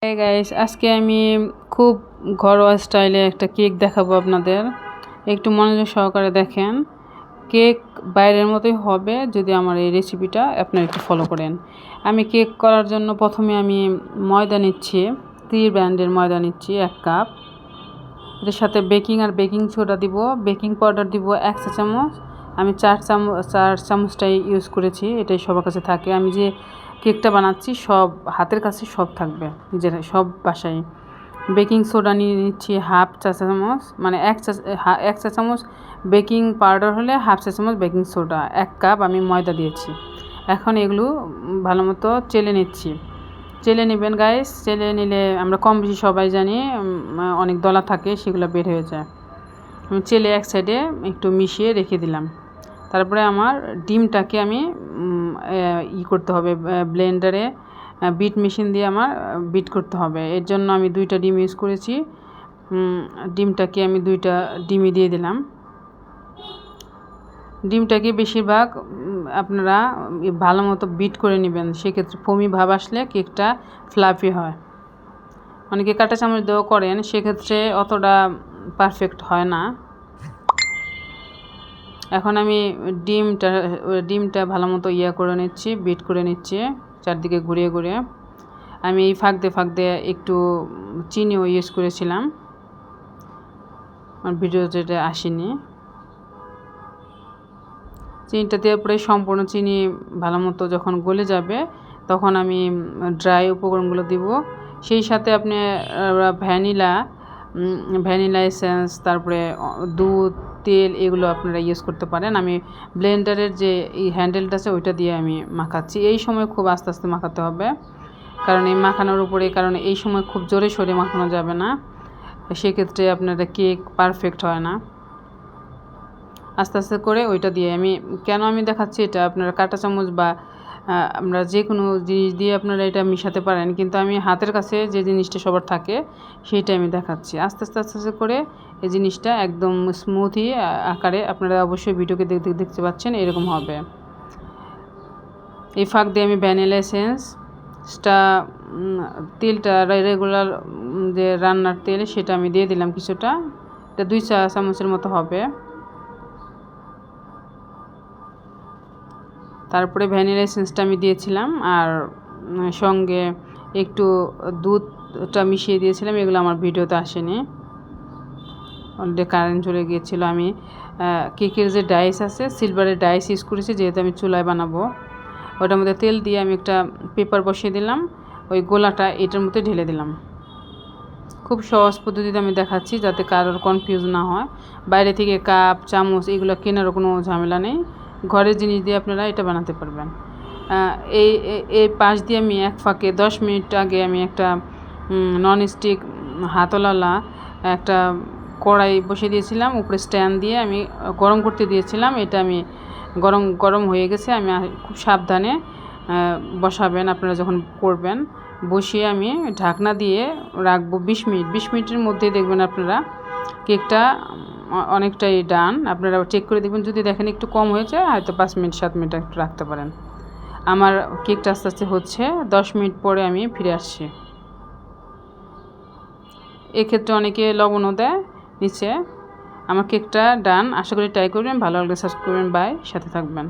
এই গাইস, আজকে আমি খুব ঘরোয়া স্টাইলে একটা কেক দেখাবো আপনাদের। একটু মনোযোগ সহকারে দেখেন। কেক বাইরের মতোই হবে যদি আমার এই রেসিপিটা আপনারা একটু ফলো করেন। আমি কেক করার জন্য প্রথমে আমি ময়দা নিচ্ছি, তীর ব্র্যান্ডের ময়দা নিচ্ছি 1 কাপ। এর সাথে বেকিং সোডা দিব, বেকিং পাউডার দিব 1 চা চামচ। আমি 4 চামচটাই ইউজ করেছি, এটাই সবার কাছে থাকে। আমি যে কেকটা বানাচ্ছি সব হাতের কাছে সব থাকবে, নিজের সব বাসায়। বেকিং সোডা নিয়ে নিচ্ছি 1/2 চা চামচ, মানে 1 চা চামচ বেকিং পাউডার হলে 1/2 চা চামচ বেকিং সোডা, 1 কাপ আমি ময়দা দিয়েছি। এখন এগুলো ভালো মতো চেলে নিচ্ছি। চেলে নেবেন গাইস, চেলে নিলে আমরা কম বেশি সবাই জানি অনেক দলা থাকে, সেগুলো বের হয়ে যায়। আমি চেলে এক সাইডে একটু মিশিয়ে রেখে দিলাম। তারপরে আমার ডিমটাকে আমি করতে হবে, ব্লেন্ডারে বিট মেশিন দিয়ে আমার বিট করতে হবে। এর জন্য আমি 2টা ডিম ইউজ করেছি। ডিমটাকে আমি 2টা ডিমই দিয়ে দিলাম। ডিমটাকে বেশিরভাগ আপনারা ভালো মতো বিট করে নেবেন, সেক্ষেত্রে ফোমি ভাব আসলে কেকটা ফ্লাফি হয়। অনেকে কাঁটা চামচ দিয়েও করেন, সেক্ষেত্রে অতটা পারফেক্ট হয় না। এখন আমি ডিমটা ভালো মতো করে নিচ্ছি, বিট করে নিচ্ছি চারদিকে ঘুরিয়ে ঘুরিয়ে। আমি এই ফাঁক দিয়ে একটু চিনিও ইউজ করেছিলাম, আমার ভিডিওতে এটা আসেনি। চিনিটা দেওয়ার পরে সম্পূর্ণ চিনি ভালো মতো যখন গলে যাবে, তখন আমি ড্রাই উপকরণগুলো দিব। সেই সাথে আপনি ভ্যানিলা এসেন্স, তারপরে দুধ, তেল, এগুলো আপনারা ইউজ করতে পারেন। আমি ব্লেন্ডারের যে এই হ্যান্ডেলটা আছে ওইটা দিয়ে আমি মাখাচ্ছি। এই সময় খুব আস্তে আস্তে মাখাতে হবে, কারণ এই মাখানোর উপরে, কারণ এই সময় খুব জোরে সোরে মাখানো যাবে না, সেক্ষেত্রে আপনারা কেক পারফেক্ট হয় না। আস্তে আস্তে করে ওইটা দিয়ে কেন আমি দেখাচ্ছি এটা, আপনারা কাঁটা চামচ বা আমরা যে কোনো জিনিস দিয়ে আপনারা এটা মিশাতে পারেন, কিন্তু আমি হাতের কাছে যে জিনিসটা সবার থাকে সেইটা আমি দেখাচ্ছি। আস্তে আস্তে করে এই জিনিসটা একদম স্মুথি আকারে, আপনারা অবশ্যই ভিডিওকে দেখতে পাচ্ছেন, এরকম হবে। এই ফাঁক দিয়ে আমি ভ্যানিলা এসেন্সটা, তেলটা রেগুলার যে রান্নার তেল, সেটা আমি দিয়ে দিলাম কিছুটা, এটা 2 চা চামচের মতো হবে। তারপরে ভ্যানিলা এসেন্সটা আমি দিয়েছিলাম, আর সঙ্গে একটু দুধটা মিশিয়ে দিয়েছিলাম। এগুলো আমার ভিডিওতে আসেনি, অলরেডি কারেন্ট চলে গিয়েছিলো। আমি কেকের যে ডাইস আছে, সিলভারের ডাইস ইউজ করেছি, যেহেতু আমি চুলায় বানাবো। ওটার মধ্যে তেল দিয়ে আমি একটা পেপার বসিয়ে দিলাম, ওই গোলাটা এটার মধ্যে ঢেলে দিলাম। খুব সহজ পদ্ধতিতে আমি দেখাচ্ছি, যাতে কারোর কনফিউজ না হয়। বাইরে থেকে কাপ চামচ এগুলো কেনারও কোনো ঝামেলা নেই, ঘরের জিনিস দিয়ে আপনারা এটা বানাতে পারবেন। এই পাশ দিয়ে আমি এক ফাঁকে 10 মিনিট আগে আমি একটা ননস্টিক হাতলওয়ালা একটা কড়াই বসিয়ে দিয়েছিলাম, উপরে স্ট্যান্ড দিয়ে আমি গরম করতে দিয়েছিলাম। এটা আমি গরম হয়ে গেছে। আমি খুব সাবধানে বসাবেন আপনারা যখন করবেন। বসিয়ে আমি ঢাকনা দিয়ে রাখবো 20 মিনিট। 20 মিনিটের মধ্যে দেখবেন আপনারা কেকটা অনেকটাই ডান। আপনারা চেক করে দেখবেন, যদি দেখেন একটু কম হয়েছে, হয়তো 5 মিনিট 7 মিনিট একটু রাখতে পারেন। আমার কেকটা আস্তে আস্তে হচ্ছে, 10 মিনিট পরে আমি ফিরে আসছি। এক্ষেত্রে অনেকে লবণও দেয় নিচে। আমার কেকটা ডান, আশা করি ট্রাই করবেন, ভালো লাগলে সাবস্ক্রাইব করবেন। বাই, সাথে থাকবেন।